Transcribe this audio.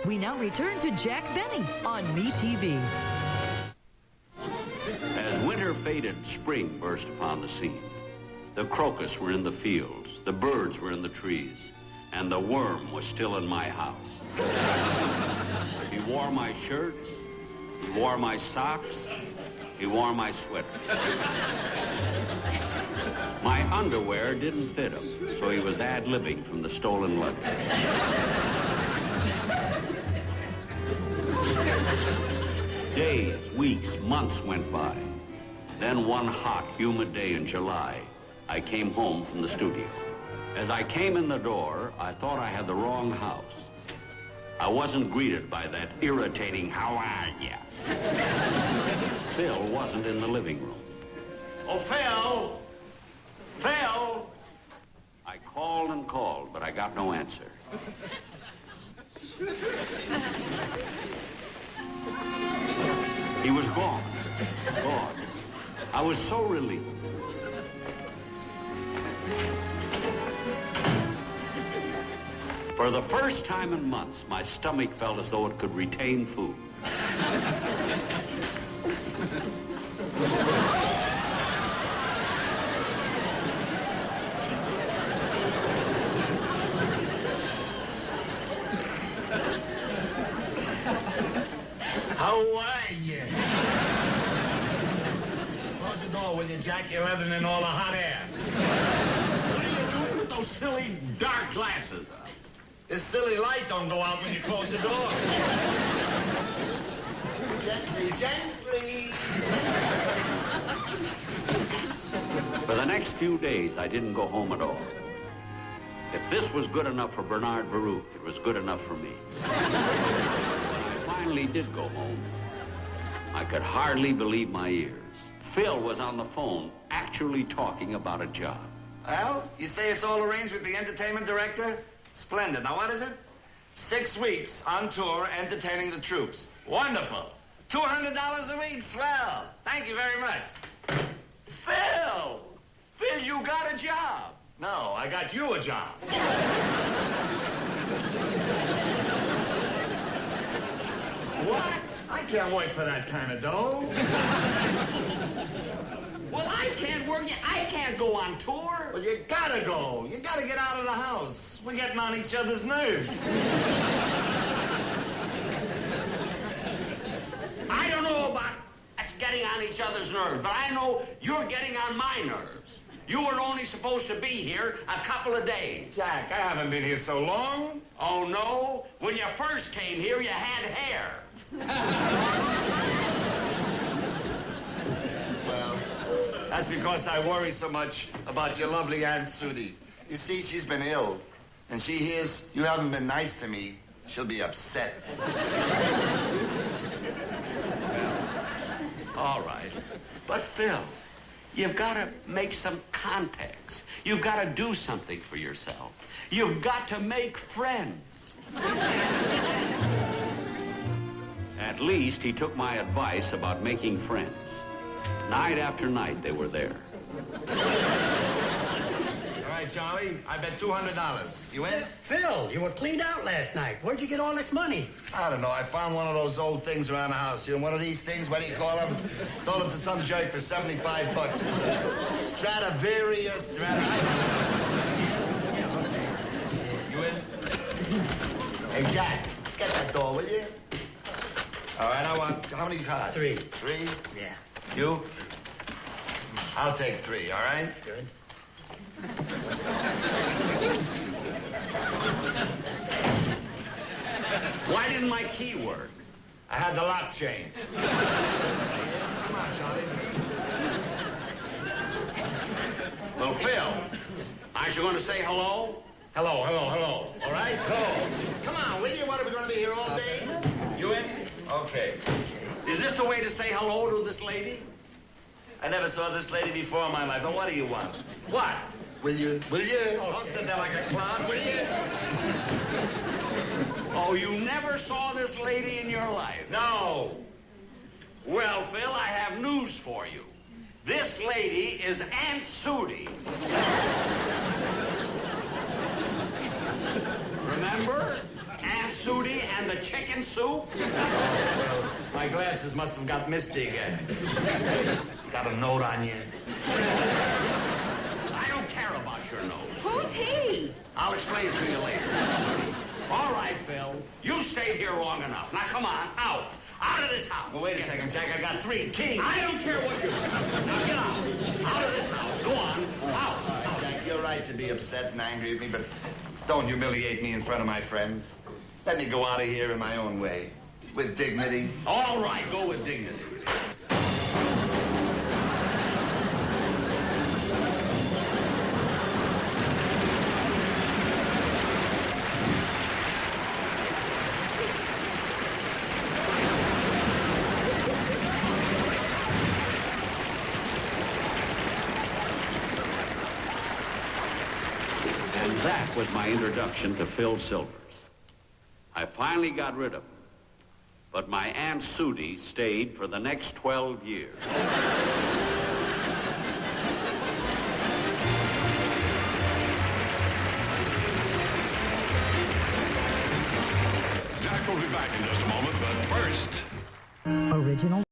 We now return to Jack Benny on MeTV. As winter faded, spring burst upon the scene. The crocus were in the fields, the birds were in the trees, and the worm was still in my house. He wore my shirts, he wore my socks, he wore my sweater. My underwear didn't fit him, so he was ad-libbing from the stolen luggage. Days, weeks, months went by. Then one hot, humid day in July, I came home from the studio. As I came in the door, I thought I had the wrong house. I wasn't greeted by that irritating, "How are ya?" Phil wasn't in the living room. "Oh, Phil! Phil!" I called and called, but I got no answer. He was gone. Gone. I was so relieved. For the first time in months, my stomach felt as though it could retain food. How are you? Close the door, will you, Jack? You're letting in all the hot air. What are you doing with those silly dark glasses? This silly light don't go out when you close the door. Gently, gently. For the next few days, I didn't go home at all. If this was good enough for Bernard Baruch, it was good enough for me. When I finally did go home, I could hardly believe my ears. Phil was on the phone, actually talking about a job. Well, you say it's all arranged with the entertainment director? Splendid. Now, what is it? 6 weeks on tour entertaining the troops. Wonderful. $200 a week. Swell. Thank you very much. Phil! Phil, you got a job. No, I got you a job. What? I can't wait for that kind of dough. Well, I can't work. I can't go on tour. Well, you gotta go. You gotta get out of the house. We're getting on each other's nerves. I don't know about us getting on each other's nerves, but I know you're getting on my nerves. You were only supposed to be here a couple of days. Jack, I haven't been here so long. Oh, no? When you first came here, you had hair. Well, that's because I worry so much about your lovely Aunt Sudie. You see, she's been ill, and she hears you haven't been nice to me. She'll be upset. All right. But, Phil, you've got to make some contacts. You've got to do something for yourself. You've got to make friends. At least he took my advice about making friends. Night after night, they were there. All right, Charlie, I bet $200. You in? Phil, you were cleaned out last night. Where'd you get all this money? I don't know. I found one of those old things around the house. You know, one of these things, what do you call them? Sold it to some jerk for $75. Stradivarius, You in? Hey, Jack, get that door, will you? All right, I want, how many cards? 3. 3? Yeah. You? I'll take 3, all right? Good. Why didn't my key work? I had the lock changed. Come on, Charlie. Well, Phil, aren't you going to say hello? Hello, hello, hello. All right? Hello. Come on, will you? What, are we going to be here all day? You in? Okay. Is this the way to say hello to this lady? I never saw this lady before in my life. Now, what do you want? What? Will you? Will you? Don't sit there like a clown, will you? Oh, you never saw this lady in your life? No. Well, Phil, I have news for you. This lady is Aunt Sudie. Remember? Aunt Sudie and of chicken soup? Well, my glasses must have got misty again. Got a note on you? I don't care about your nose. Who's he? I'll explain it to you later. All right, Phil. You stayed here long enough. Now, come on, out. Out of this house. Well, wait a second, Jack. I got 3 kings. I don't care what you do. Now, get out. Out of this house. Go on. Out. Jack, you're right to be upset and angry at me, but don't humiliate me in front of my friends. Let me go out of here in my own way, with dignity. All right, go with dignity. And that was my introduction to Phil Silvers. I finally got rid of him. But my Aunt Sudie stayed for the next 12 years. Jack will be back in just a moment, but first... Original